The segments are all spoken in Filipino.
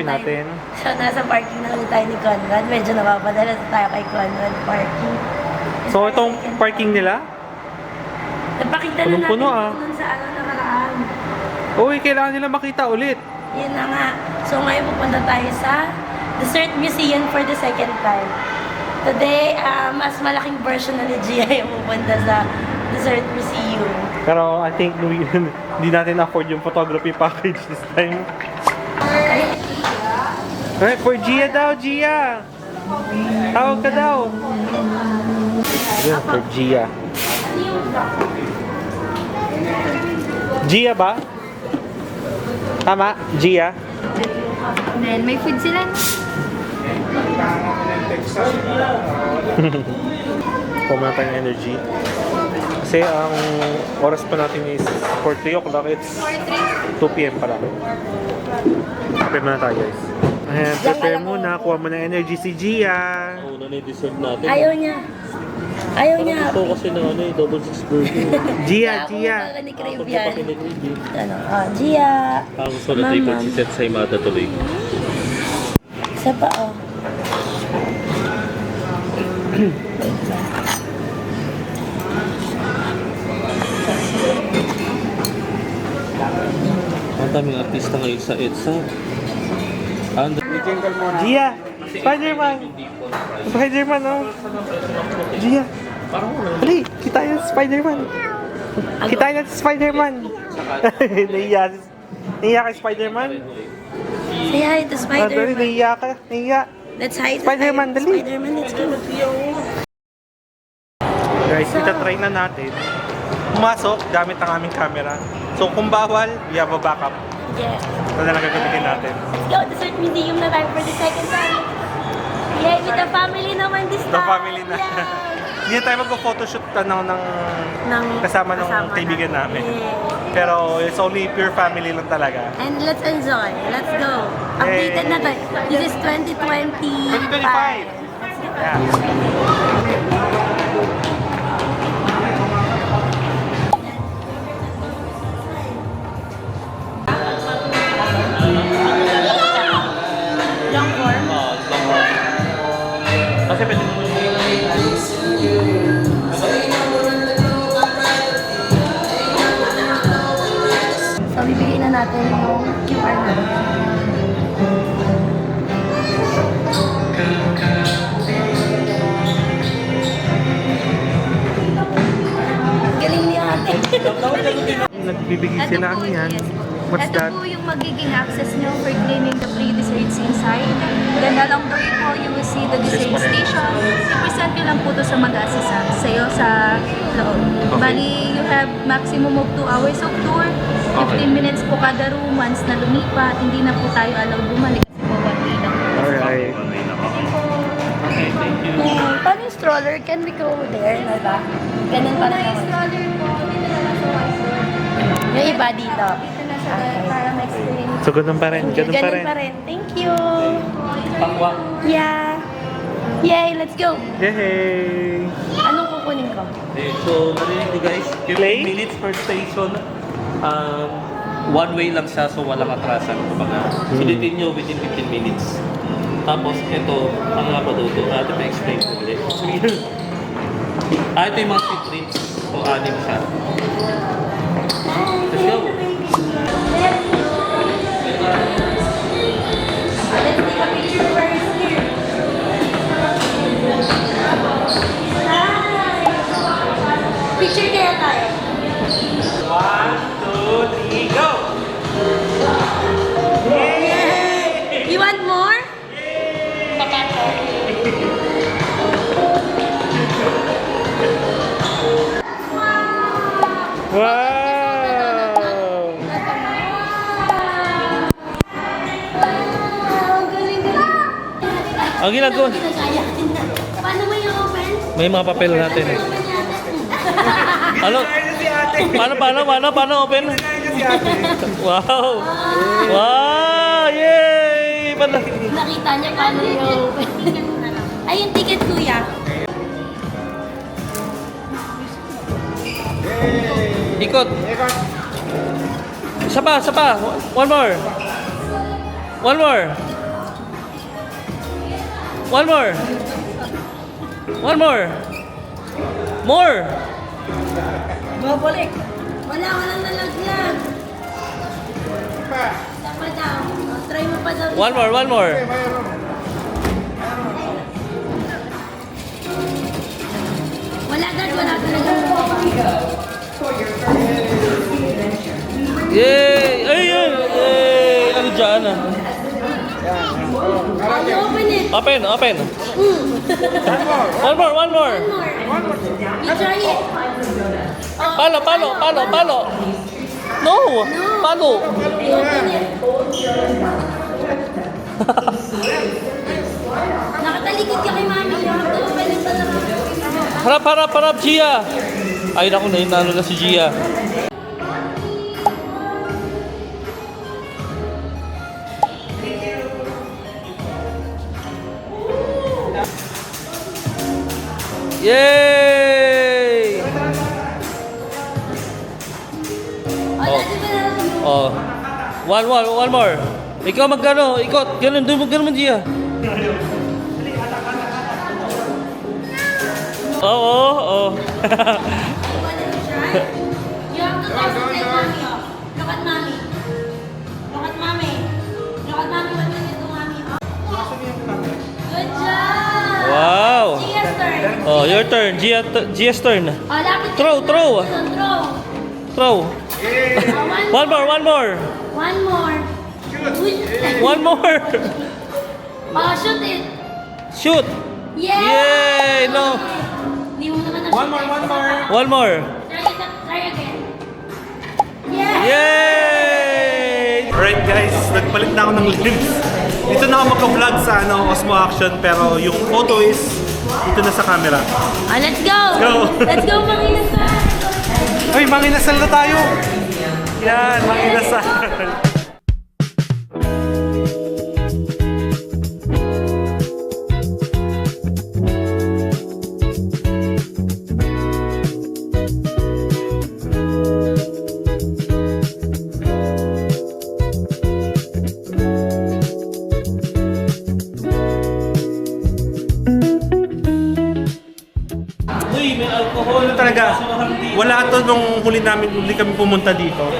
gagawin natin? So, nasa parking na ulit tayo ni Conrad. Medyo napapadala tayo kay Conrad parking. So, itong parking nila? Napakita na natin Punong-puno, ah. dun sa nakaraan. Uy, kailangan nila makita ulit. Yun na nga. So, ngayon pupunta tayo sa Dessert Museum for the second time. Today, mas malaking version na ni Gia yung pupunta sa Dessert Museum. Pero I think hindi natin afford yung photography package this time. Alright, for Gia daw, Gia! Tawag ka daw! Yun, for Gia. Gia ba? Tama? Gia? Then, may food sila. Pumunta tayong energy. Kasi ang oras pa natin is for 3 o'clock. It's 2 p.m. pa lang. Prepare muna tayo, guys. Ayan, prepare muna. Kuha mo na energy si Gia. Una na yung dessert natin. Ayaw niya. Ayaw niya. Gusto ko kasi ng double cheeseburger. Gia, Kaya Gia. kung ni Ako Crave pa yan. kinikrib. Ano, Gia. Ang gusto na tayo Ma'am. consistent sa imada tuloy. Isa pa, oh. Ang daming artista ngayon sa EDSA. Gia! Spider-Man! Spider-Man, oh! Gia! Dali! Kita yung Spider-Man! Kita yung Spider-Man! Nahiya. Nahiya kay Spider-Man? Say hi to Dali, Spider-Man. nahiya ka. Nahiya. Let's hi to Spider-Man, dali. Spider-Man, let's go. Guys, itatry na natin. Pumasok gamit ang aming camera. So kung bawal, we have a backup. Yeah. Ito na lang gagamitin natin. Let's go. Dessert Museum na tayo for the second time. Yay, with the family naman this time. The family na. Yeah. Hindi na tayo mag-photoshoot kasama ng kaibigan namin. Yeah. Pero it's only pure family lang talaga. And let's enjoy. Let's go. Updated na tayo. This is 2025. 2025. Yeah. Long form. Kasi pwede mo So, bibigyan na natin yung QR natin. Galing niya ate. Nagbibigay sila po, yan. yes. What's Ito that? po yung magiging access nyo for claiming the free desserts inside. Then along the way po, you will see the dessert station. I-present nyo lang po to sa mag-assistant sa'yo sa loob. Bali, you have maximum of 2 hours of tour. 15 minutes po kada room. Once na lumipat, hindi na po tayo allowed bumalik kasi po 1 way lang. Alright. Paano yung stroller? Can we go there? Diba? Ganun pa Una rin yung naman. stroller po, dito na lang sa whiteboard. Yung iba dito. Dito na siya Okay. para ma-explain. So, ganun pa rin. Ganun pa Ganun rin. pa rin. Thank you. Pakwang. Yeah. Yay, let's go. Yay! Anong kukunin ko? So, narinig niyo guys, 15 Play? minutes per station. One way lang siya, so walang atrasan. Kumbaga, sulitin nyo within 15 minutes. Tapos, ito, ang napaduto. Ito pa-explain ko ulit. Ito yung mga sweet drinks. So, 6 siya. Let's go! Let's take a picture first here. Picture kaya tayo. 1, 2, 3, go! You want more? Wow! Ang ginagawa, Paano mo yung open? may mga papel natin eh. Ano? Paano open? Wow! Wow! Yay! Nakita niya paano yung open. Ay, yung ticket kuya. Ikot! Isa pa! One more! One more. One more. More. Babalik. Walang nalaglag. Tama daw. Try mo pa daw. One more, one more. Wala talaga. Yay! Ayun! Yay! Ano dyan ah? You open it. Open, open. One more, one more. One more. You try it. Palo, palo, palo, palo. No! Palo. You open it. Nakatalikod ka kay mami. You have to open it talaga. Harap, harap, harap, Gia. Ay, naku, nainano na si Gia. Yay! Dati ba natin mo? Oh. One more. Ikaw magkano? Ikot. Ganun, doon mo, ganun, Gia. Oo, oo. You wanna try? You have to concentrate mommy off. Look at mommy. Look at mommy. Look at mommy. What will you do, mommy? Good job! Wow. Gia's turn. Oh, your turn. Gia's turn. Oh, lapit ka. Throw, throw. Throw. Throw. One One more. One more. One more. Oh, shoot it. Shoot. Yeah! Yay! No. Hindi mo naman One more. One more. Try again. Yeah! Yay! Alright guys, nagpalit na ako ng lens. Dito na ako magka-vlog sa Osmo Action, pero yung photo is dito na sa camera. Let's go! Go! Let's go, Manginasal! Ay, manginasal na tayo! Yan, manginasal! Uy, may alcohol. Ano talaga, wala to nung huli kami pumunta dito.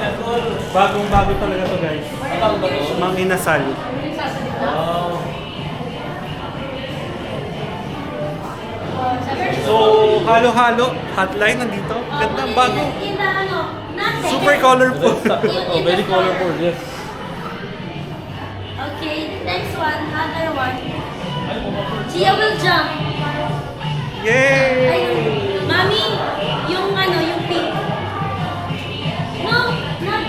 Bagong-bago talaga to guys. Manginasal. So, halo-halo, hotline nandito. Ganda, bago. Super colorful. Oh, very colorful, yes. Okay, next one, another one. Gia will jump. Yay! Ay, Mami, yung pink. No, not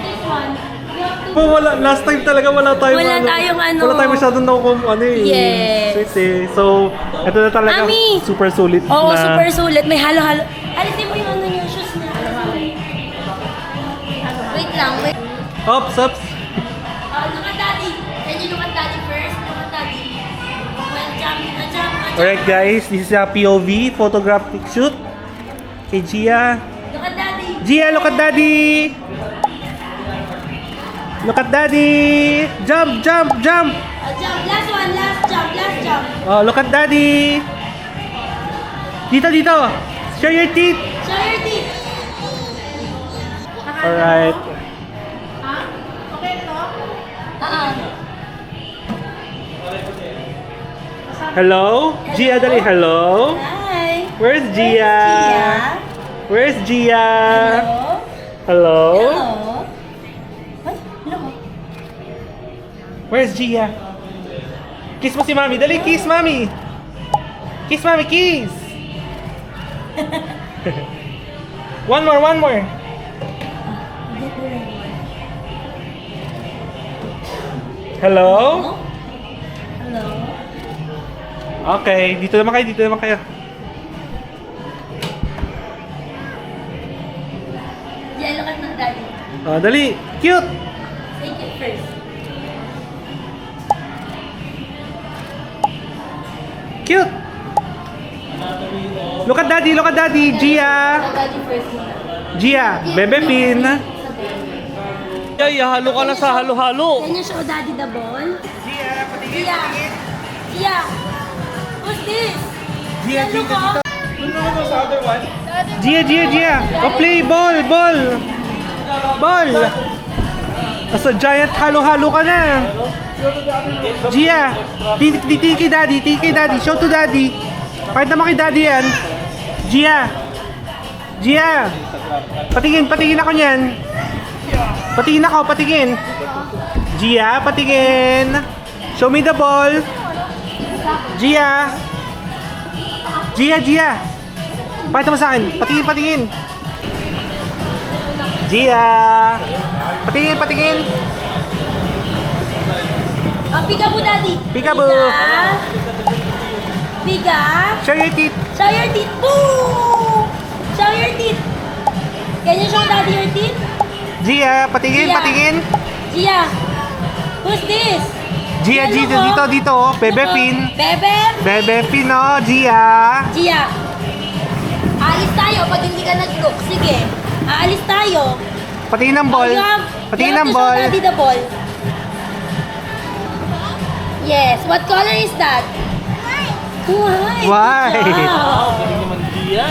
this one. You have to... Wala, last time talaga wala tayong Wala tayong masyadong Yes. sweet eh. So, ito na talaga Mami! super sulit Oo, na. super sulit. May halo-halo. Alisin mo yung yung shoes niya. Wait lang, wait. Ops. Look at daddy. Can you look at daddy first? Look at daddy. Well, jump. Alright guys, this is a POV photographic shoot kay Gia. Look at daddy. Gia, look at daddy! Look at daddy! Jump! Jump. Last one. Last jump. Oh, look at daddy! Dito! Show your teeth! Show your teeth. Alright. Hello? Gia, dali, hello? Hi. Where's Gia? Where's Gia? Hello. Hello? Ay, hello. Where's Gia? Kiss mo si Mami. Dali, kiss Mami. Kiss Mami, kiss. One more. Hello? Hello. Okay, dito naman kayo. Yeah, look at my daddy. Oh, dali. Cute. Take it first. Cute. Look at daddy. Gia. Daddy first muna. Gia, bebe pin. Ay, halo ka na sa halo-halo. Can you show daddy the ball? Gia. Gia. Who's this? Gia, Ano ko? Gia. Play ball. Ball. Nasa giant halo-halo ka na. Gia, tingin kay daddy. Show to daddy. Kahit naman kay daddy yan. Gia. Patingin ako niyan. Patingin. Gia, patingin. Show me the ball. Gia. Pakita mo sa akin. Patingin. Gia. Patingin. Peekaboo, daddy. Peekaboo. Piga. Show your teeth. Show your teeth. Boo! Show your teeth. Can you show daddy your teeth? Gia, patingin. Gia. Who's this? Gia, dito, oh. Bebe Pin. Bebe Pin, oh. Gia. Aalis tayo pag hindi ka nag-look. Sige. Aalis tayo. Patingin ng ball. You have to show daddy the ball. Yes. What color is that? White. White. Wow. Galing naman Gia.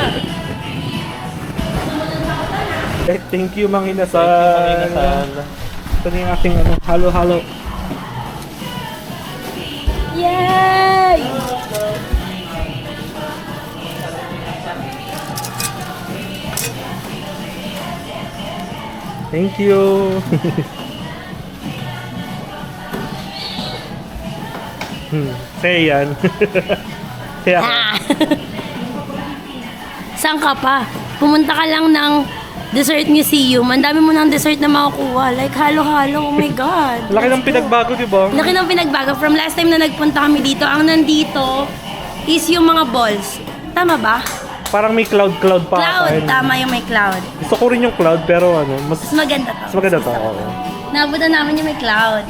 Thank you, Mang Inasal. Ito na yung ating halo-halo. Yay! Thank you. Say yan. Ah. Saan ka pa? Pumunta ka lang ng dessert museum. Ang dami mo ng dessert na makukuha. Like halo-halo. Oh my God. Laki ng pinagbago, di ba? Laki ng pinagbago. From last time na nagpunta kami dito, ang nandito is yung mga balls. Tama ba? Parang may cloud pa. Cloud. Tama yung may cloud. Gusto ko rin yung cloud, pero mas Mas maganda to. mas maganda to. Oo. Nabutan namin yung may cloud.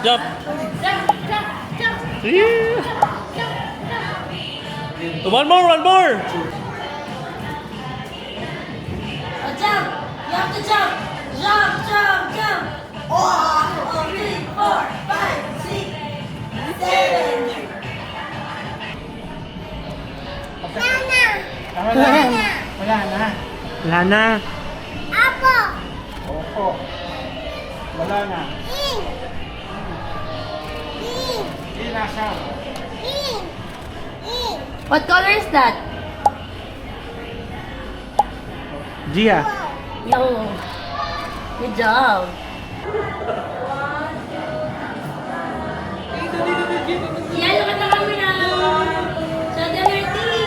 Jump. Yeah. One more. Oh, jump! You have to jump! Jump! Oh, 3, 4, 5, 6, 7. Wala na. What color is that? Gia. Yellow. Good job. Yan, look at the camera. Show them your teeth.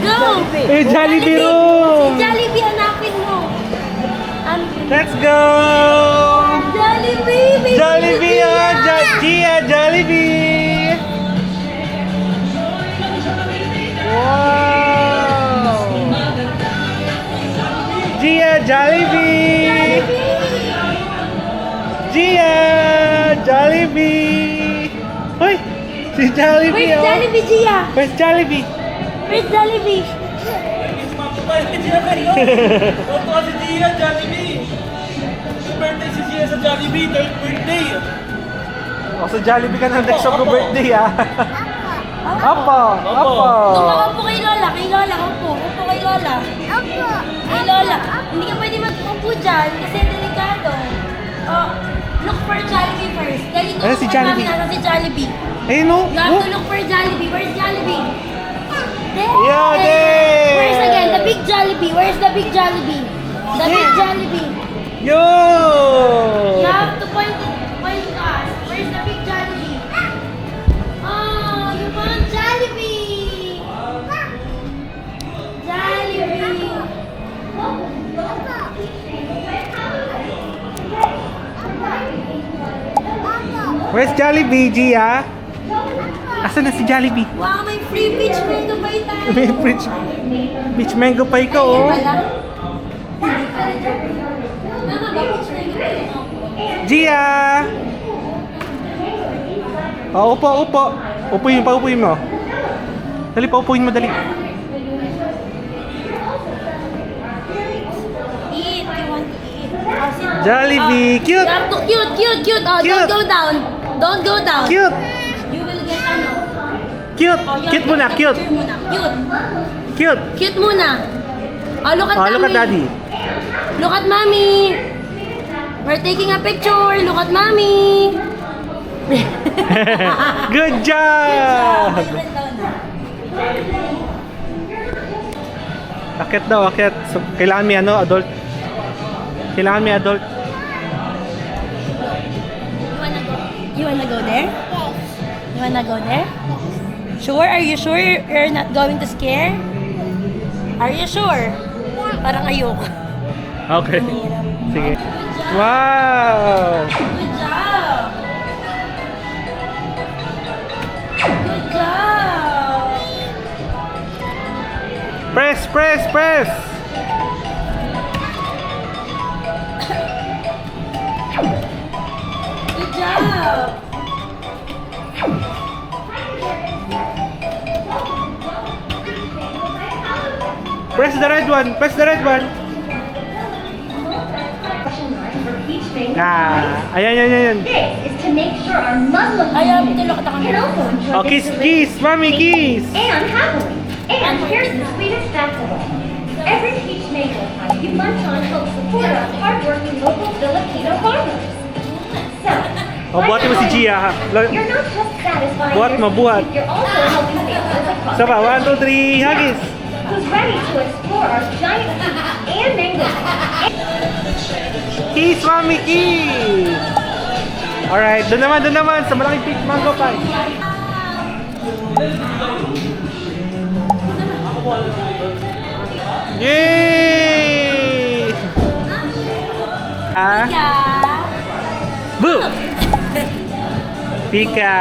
Go! Eh, Jollibee room! Si Jollibee, hanapin mo. Let's go! Jollibee, baby! Jollibee, oh! Gia, Jollibee! Wow! Gia, Jollibee! Gia, Jollibee! Hoy! Si Jollibee, Where's oh! Jollibee, Gia? Where's Jollibee? Where's Jollibee? Tuwa si Gia, Jollibee. Birthday si Gia sa Jollibee, third birthday. O, sa Jollibee ka ng next of birthday, ah! Opo! Tumakan po kay Lola. Kay Lola, upo. Upo kay Lola. Kay Lola. Hindi ka pwede mag-upo dyan kasi delikado. Oh, look for Jollibee first. Dali ko Ayan si Jollibee. Nasa si Jollibee. Ayun, no? You have to look for Jollibee. Where's Jollibee? There. Yeah, there. Where's again? The big Jollibee. Where's the big Jollibee? The big Jollibee. Yo! You have to point to us. Where's the big Jollibee? Oh, you found Jollibee. Jollibee. Where's Jollibee, Gia? Asan na si Jollibee? Wow, may free peach mango pie tayo. May peach mango pie ka, oh. Wala. Mama, ba peach mango pie mo? Gia! Oh, upo. Upuin mo. Dali, paupuin mo, dali. Eat, you want to eat. Oh, sit. Jollibee, cute! You have to cute. Oh, Cute. don't go down. Don't go down. Cute! You will get ano. Cute! Oh, you have Cute to muna, take cute! picture muna. Cute. Cute! Cute muna. Oh, look at Oh, look at mommy. daddy. Look at mommy. We're taking a picture. Look at mommy. Good job! Akit daw, akit. So, kailangan may adult. You wanna go there? You wanna go there? Sure? Are you sure you're not going to scare? Are you sure? Parang ayoko. Okay. Sige. Wow! Good job! Good job! Press! Good job! Press the red one! Ayan. This is to make sure our Muslim Ayaw, community tulok na kami. can also enjoy Oh, this kiss, mommy, kiss! and happily. And here's the sweetest fact of all. Every peach mango pie you munch on helps support our hardworking local Filipino farmers. So, Oh, buhatin mo si Gia, ha? you're not just satisfying Buhat mo, buhat. you're also helping families across Isa pa, the 1, 2, 3, hagis! who's ready to explore our giant peach and mango pie. Kiss, mommy, kiss! Alright, doon naman, sa malaking peach mango pie. Yay! Ah, Yeah. boo! Pika!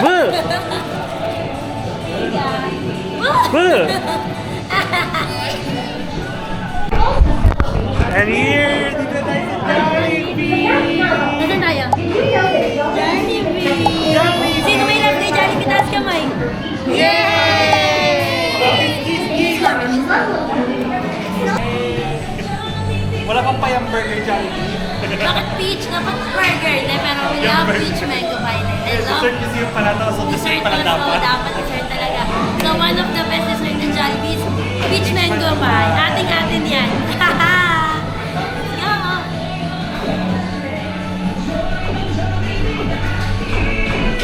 Boo! Boo! And here, dito tayo sa Jollibee! Nasaan tayo? Jollibee! Sino may love kay Jollibee? Taas kamay. Wala pang payang burger Jollibee. Bakit peach? Dapat burger. Pero we love peach mango pie. I love kasi yung pala to, so dessert also. Dapat dessert talaga. So one of the best dessert in Jollibee is peach mango pie. Ating-atin yan.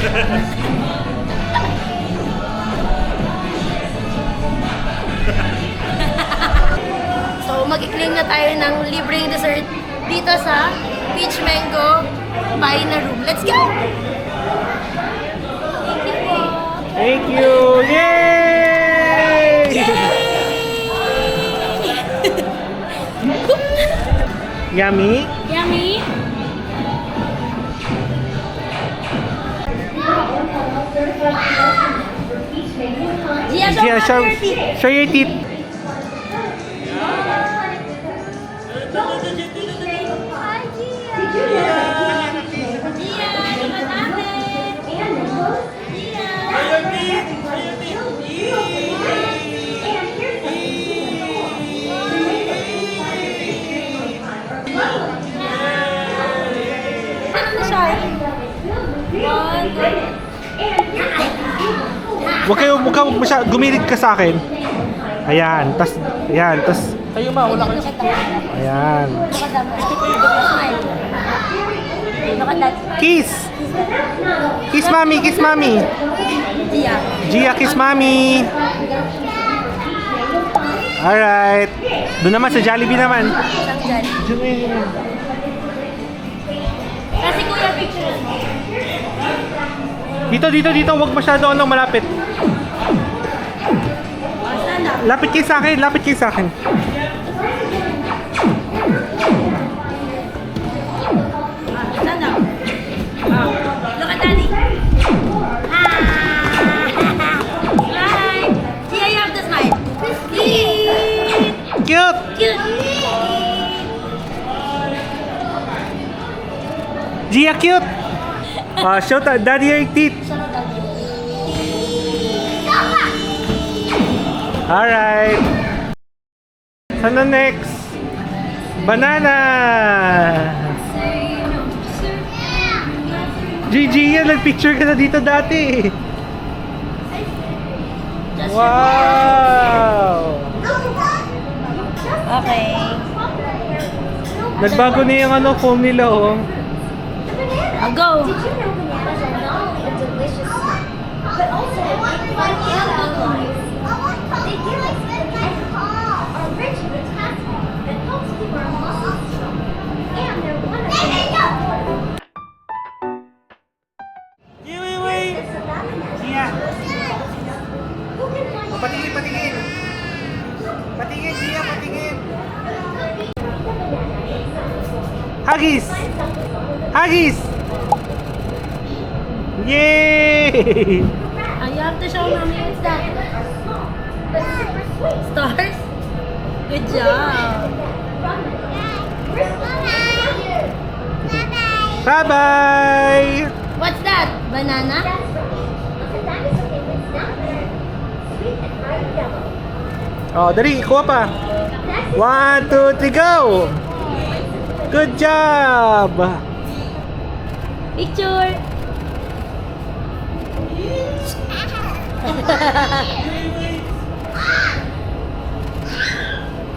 Let's go! So mag-claim na tayo ng libreng dessert dito sa peach mango pie na room. Let's go! Thank you po. Thank you! Yay! Yummy? Yummy? Gia, show Gia, us your teeth. show your teeth. Gia, lipat natin. Gia. Ano na siya? One, two. Huwag ka gumilid ka sa akin. Ayan, tas, Kayo ma, wala kayo. ayan. Look at that. Kiss! Kiss mami! Gia. Gia, kiss mami! Alright. Doon naman sa Jollibee naman. Isang dyan. Kasi kuya, picture. Dito. Huwag masyado malapit. Sana. Lapit kayo sa akin. Sana. Gia, cute! Show daddy your teeth. Alright. Saan na next? Banana! Gigi, yan. Nag-picture ka na dito dati. Wow! Okay. Nagbago na yung ano, foam nila, oh. I'll go. Did you know bananas are not only a delicious snack, but also a big fun and calories? They give us and are rich in potassium that helps keep our muscles strong. And they're one of the Wait! It's a banana. Gia! Who can find Patingin, patingin! Patingin, Gia, patingin! Huggies! Huggies! Yay! You have to show mommy what's that. but super sweet? Stars? Good job. Bye-bye! What's that? Banana? That's right. A banana's favorite snack. Sweet and bright yellow. Oh, dali, kuha pa. 1, 2, 3, go! Good job! Picture.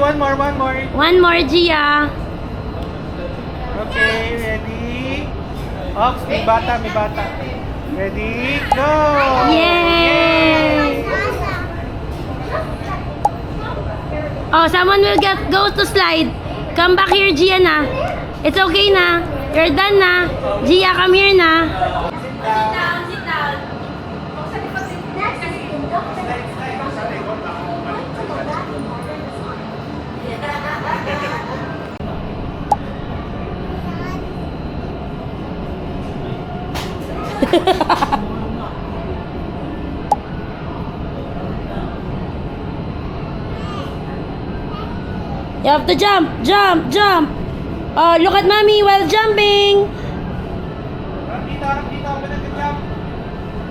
One more, one more. One more, Gia. Okay, ready? Ops, may bata, may bata. Ready, go! Yay! Oh, someone will go to slide. Come back here, Gia na. It's okay na. You're done na. Gia, come here na. Sit down, sit down. Next is inductive. You have to jump, jump, jump. Oh, look at mommy while jumping.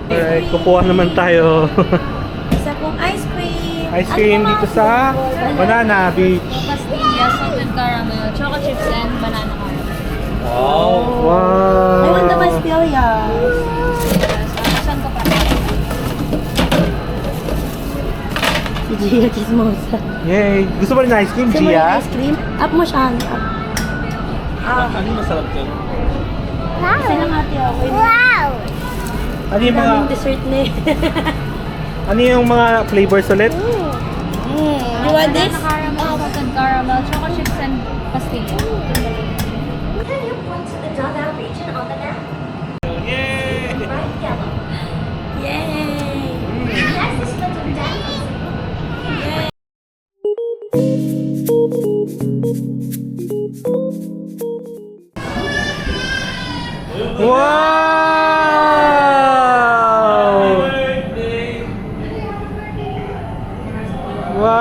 Alright, kukuha naman tayo. Isa pong ice cream. Ice cream dito sa Banana Beach. Pastilla, salted caramel, chocolate chips, and banana caramel. Wow! Wow! I want the pastillas. Saan ka pa? Si Gia Chismosa. Yay! Gusto mo rin ice cream, Gusto mo yung Gia? ice cream? Up mo siya. Ano yung masarap dyan? Isa lang ate ako. Wow! Ano yung mga, Daming dessert na eh. ano yung mga flavors ulit? You want this? Banana caramel, salted caramel, chocolate chips, and pastilla. Can you point to the dugout region on the map? Yay! Bright yellow. Yay! Next is photodendrons. Wow! Wow!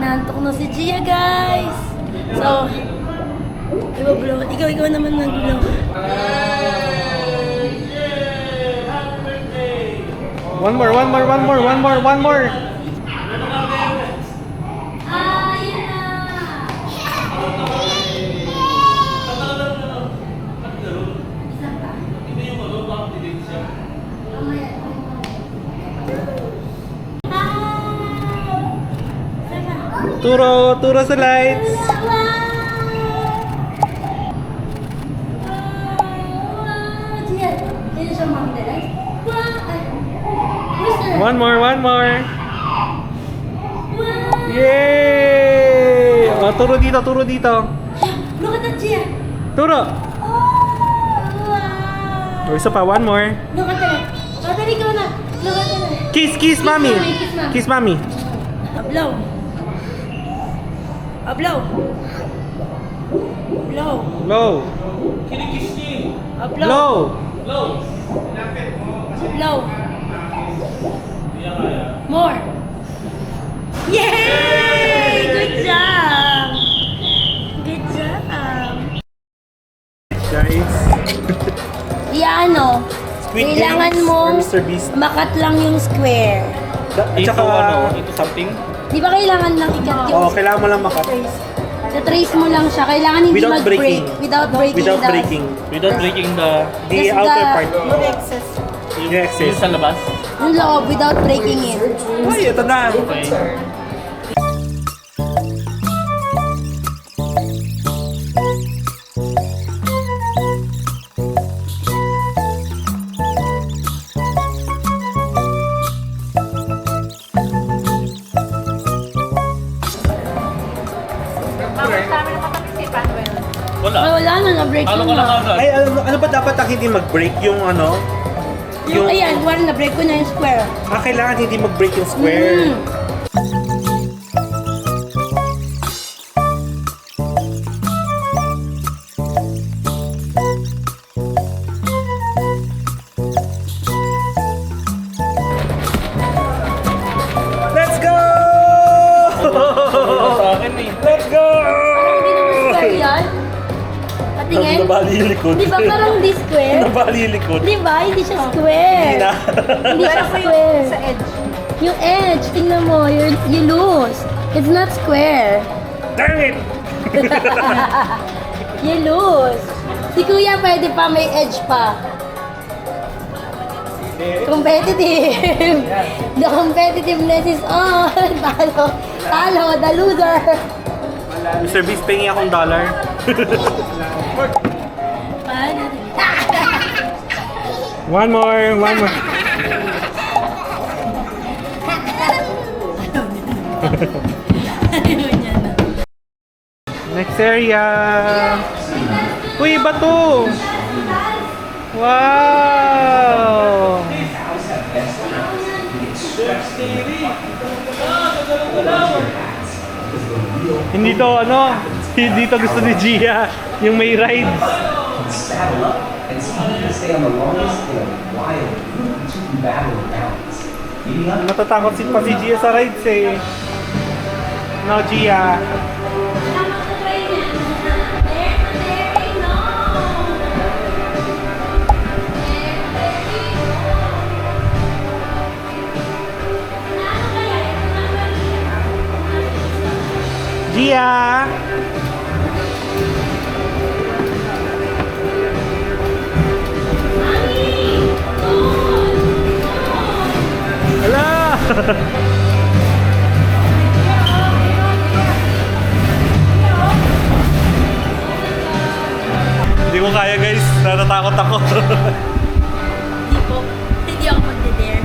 Nantok na si Gia, guys. So, i-blow. Ikaw naman nag-blow. One more, one more, one more, one more, one more. Ah, yun na. Isa pa. Mamaya. Isa pa. Turo sa lights. One more, one more. Yay! Oh, turo dito, turo dito. Look at that, Gia. Turo. Oh, wow. O, isa pa, one more. Look at that. Oh, dali ka na. Look at that. Kiss, kiss, mommy. Kiss, mommy. Blow. Blow. Blow. Low. Blow. Low. Blow. More. Yay! Good job. Good job. Guys. Ano, Squid kailangan Games mong or Mr. Beast? makat lang yung square. At Ito saka, ito something. Di ba kailangan lang ikat yung kailangan mo lang makat. trace mo lang siya. Kailangan hindi Without mag-break. breaking. Without breaking. Without the- breaking. Without breaking the The Just outer part. yung excess. Yung yung excess. sa labas. Yung loob, without breaking it. Ay, ito na. Okay. Wala. Ay, wala na, na-break Talo ko ka lang na. agad. Ay, ano ba dapat ang hindi mag-break yung ano? Yung, ayan, wala na-break ko na yung square. Kailangan hindi mag-break yung square. Mm. Let's go! Sa akin eh. Let's go! Hindi naman square yan. Patingin. Nabali yung likod. Di ba parang di square? Nabali yung likod. Di ba? Hindi siya square. Hindi na. Hindi siya square. Sa edge. Yung edge, tingnan mo, you lose. It's not square. Darn it! You lose. Si Kuya pwede pa, may edge pa. Competitive. The competitiveness is on. Talo. Talo, the loser. Mr. Beast, pengi akong dollar. One more. Next area. Uy, iba to. Wow. Hindi to hindi to gusto ni Gia, yung may rides. Saddle up and see who can stay on the longest in a wild, two battle of balance. Meeting up, Natatakot pa si Gia sa rides eh. No, Gia. Gia! Hala! Hindi ko kaya guys, natatakot ako. Hindi ako magde-dare.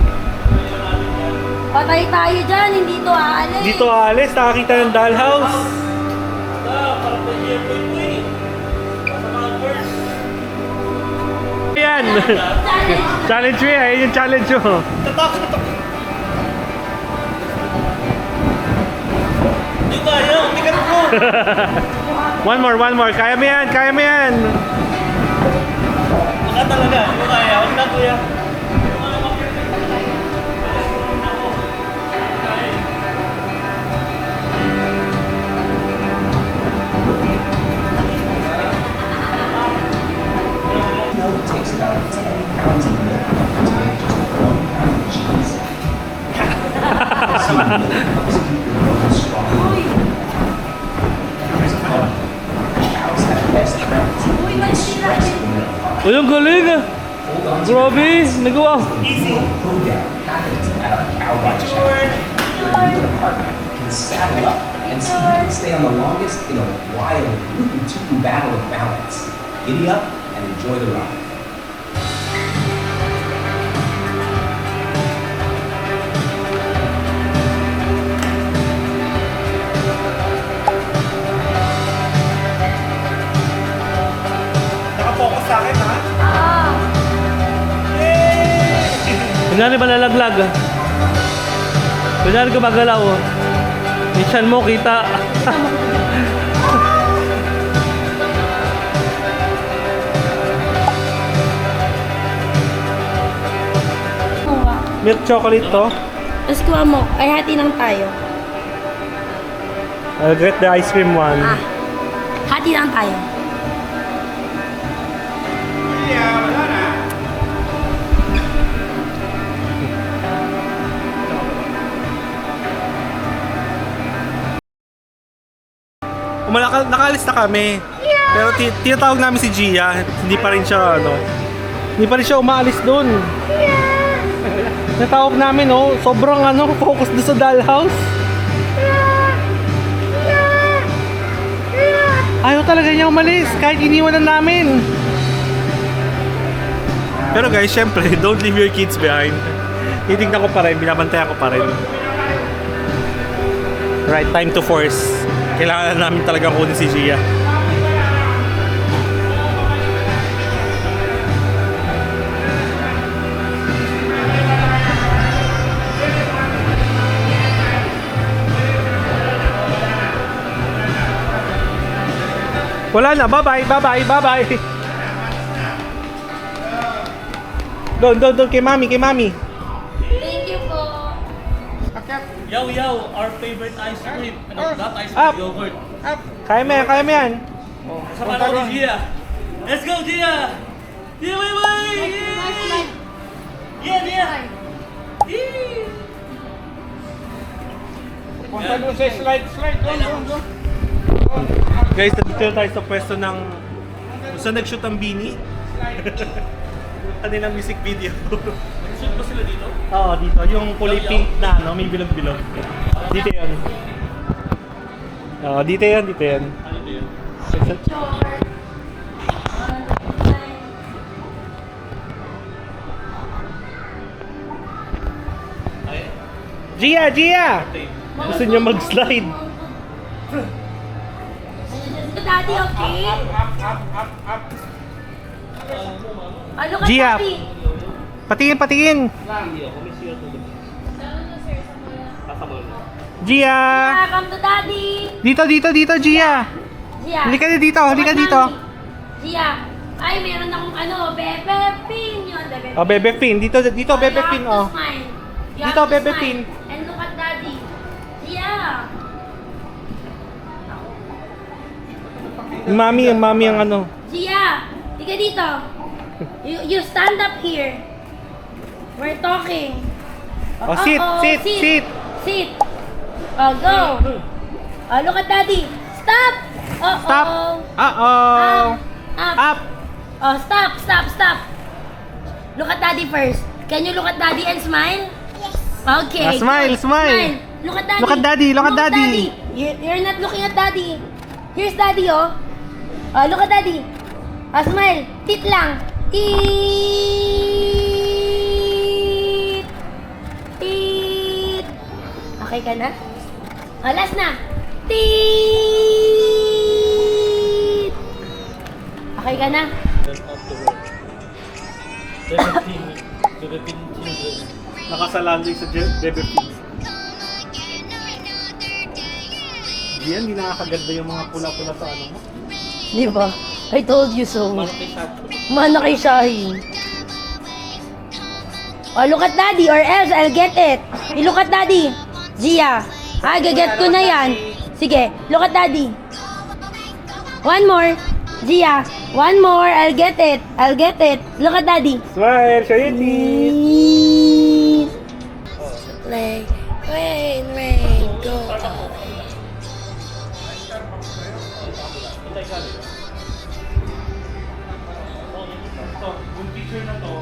Patay tayo dyan, hindi to aalis. Dito aalis, nakakita ng dollhouse. Ayan! Challenge mo yan, ayun yung challenge mo. Hindi kaya, hindi ka ko. One more. Kaya mo yan, kaya mo yan. Wala talaga, hindi ko kaya. Huwag na kuya. it takes about 10 pounds of milk to make just 1 pound of cheese. So milk helps keep your bones strong. Cows have best friends. They stretch when they're fine. Uy, ang galing ah. Hold on to Grabe, nagawa. Pull down happens at a cow bite shop. Where you and a partner can saddle up and see who can stay on the longest in a wild, whoop-and-toot battle of balance. Giddy up and enjoy the ride. Nakapokus sa akin ha? Kunyari malalaglag. Kunyari gumagalaw. Minsan mo kita. Milk chocolate to. Tapos kuha mo, ay hati lang tayo. I'll get the ice cream one. Hati lang tayo. nakaalis na kami. Pero tinatawag namin si Gia. Hindi pa rin siya, hindi pa rin siya umaalis doon. Natawag namin, sobrang focus doon sa dollhouse. Ayaw talaga niya umalis, kahit iniwanan namin. Pero guys, syempre, don't leave your kids behind. Titignan ko pa rin, binabantayan ko pa rin. Right, time to force. Kailangan namin talaga kunin si Gia. Wala na, bye-bye, bye-bye, bye-bye. Doon, kay mami. Thank you po. Yow, our favorite ice cream. Not ice Up. cream, yogurt. Kaya mo yan. Sama na ni Gia. Let's go, Gia! Gia, wait! Gia! Guys, nandito tayo sa pwesto ng saan nag-shoot ang Bini. Kanilang music video. Shoot ba sila dito? Oo, dito. Yung kulay pink na, may bilog-bilog. Dito yun. Oo, dito yun. Ano yun? Ay, Gia! Gusto niyo mag-slide? Daddy, okay? Ano ka, Gia. Daddy? Patingin! hindi ako. May siya tubig. Kasama na. Gia! Welcome to Daddy. Dito, Gia! Gia. Halika na dito, halika Welcome, dito. Mami. Gia. Ay, meron akong Bebe Pin yun. Bebe Oh, Bebe Pin. Dito, Bebe Pin, You have to oh. smile. You Dito, have to Bebe smile. Pin. And look at Daddy. Gia. Yung mami ang Gia. Tika dito. You stand up here. We're talking. Oh, sit. Sit. Oh, go. Oh, look at Daddy. Stop. Stop! Uh-oh! Up! Oh, stop. Look at Daddy first. Can you look at Daddy and smile? Yes. Okay. Smile. Look at Daddy. Look at Daddy. You're not looking at Daddy. Here's Daddy, oh. Oh, look at Daddy. Smile. Tit lang. Tit. Okay ka na? Oh, last na. Tit. Okay ka na? Philippine children. Nakasalandoy sa Bebe Pin. Diyan, hindi nakakaganda yung mga pula-pula sa mo. Di ba? I told you so. Malaki siya. Mana kay Shahin. Oh, look at Daddy or else I'll get it. You look at Daddy. Gia. Gaget ko na yan. Sige, look at Daddy. One more. Gia. One more. I'll get it. Look at Daddy. Smile! Show your teeth! Play. Rain, go. Yung picture na to,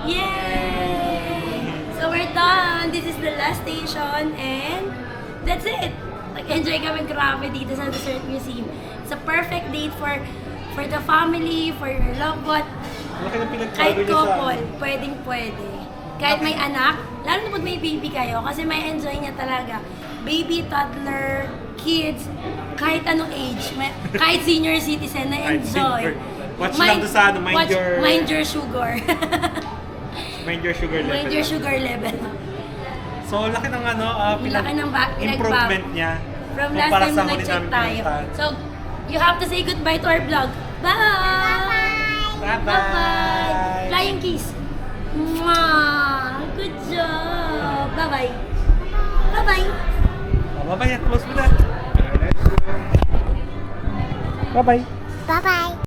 Yay! So we're done. This is the last station and that's it. Nag-enjoy kami grabe dito sa Dessert Museum. It's a perfect date for the family, for your loved one. laki ng pinagbago Kahit niya sa... couple, pwedeng-pwede. Kahit may anak, lalo na pag may baby kayo, kasi may enjoy niya talaga. Baby, toddler, kids, kahit anong age, kahit senior citizen na enjoy. Watch lang doon sa mind your sugar. mind your sugar level. Mind your sugar level. So, laki ng Laki ng improvement niya. From Kung last para time sa na huli nag-check namin tayo. pinuntahan. So, you have to say goodbye to our vlog. Bye! Bye-bye! Flying kiss. Mwah! Good job! Bye-bye! Bye-bye! Bye-bye. Close mo na. Bye-bye. Bye-bye.